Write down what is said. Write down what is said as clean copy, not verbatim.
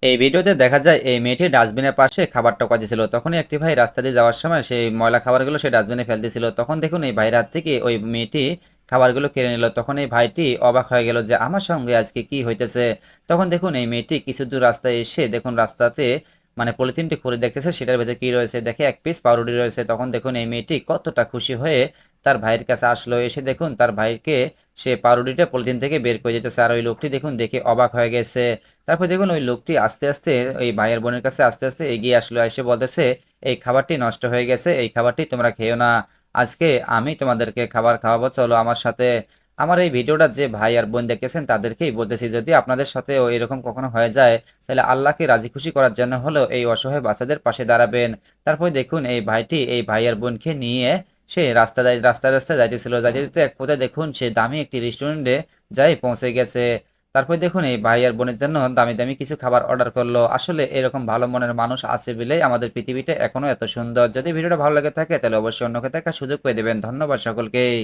এই ভিডিওতে দেখা যায় এই মেয়েটি ডাস্টবিনের পাশে খাবার টোকা দিছিল। তখনই একটি ভাই রাস্তা দিয়ে যাওয়ার সময় সেই ময়লা খাবারগুলো সে ডাস্টবিনে ফেলতেছিল। তখন দেখুন এই ভাইয়ের হাত থেকে ওই মেয়েটি খাবারগুলো কেড়ে নিল। তখন এই ভাইটি অবাক হয়ে গেল যে আমার সঙ্গে আজকে কি হইতেছে। তখন দেখুন এই মেয়েটি কিছু দূর রাস্তায় এসে দেখুন রাস্তাতে মানে পলিথিনটি খুলে দেখতেছে সেটার ভেতরে কি রয়েছে, দেখে এক পিস পাউরুটি রয়েছে। তখন দেখুন এই মেয়েটি কতটা খুশি হয়ে তার ভাইয়ের কাছে আসলো, এসে দেখুন তার ভাইকে সে পাউরুটিটা পলিথিন থেকে বের করে দিতেছে। আর ওই লোকটি দেখুন দেখে অবাক হয়ে গেছে। তারপর দেখুন ওই লোকটি আস্তে আস্তে এই ভাইয়ের বোনের কাছে আস্তে আস্তে এগিয়ে আসলো, এসে বলতেছে এই খাবারটি নষ্ট হয়ে গেছে, এই খাবারটি তোমরা খেও না, আজকে আমি তোমাদেরকে খাবার খাওয়াবো, চলো আমার সাথে। আমার এই ভিডিওটা যে ভাই আর বোন দেখতেছেন তাদেরকেই বলতেছি, যদি আপনাদের সাথেও এরকম কখনো হয়ে যায় তাহলে আল্লাহকে রাজি খুশি করার জন্য হলেও এই অসহায় বাচ্চাদের পাশে দাঁড়াবেন। তারপর দেখুন এই ভাইটি এই ভাই আর বোনকে নিয়ে সে রাস্তায় রাস্তায় যাইতেছিল, যাইতে যেতে এক পথে দেখুন সে দামি একটি রেস্টুরেন্টে যাই পৌঁছে গেছে। তারপর দেখুন এই ভাই আর বোনের জন্য দামি দামি কিছু খাবার অর্ডার করলো। আসলে এরকম ভালো মনের মানুষ আছে বলেই আমাদের পৃথিবীটা এখনো এত সুন্দর। যদি ভিডিওটা ভালো লাগে থাকে তাহলে অবশ্যই অন্যকে দেখার সুযোগ করে দেবেন। ধন্যবাদ সকলকেই।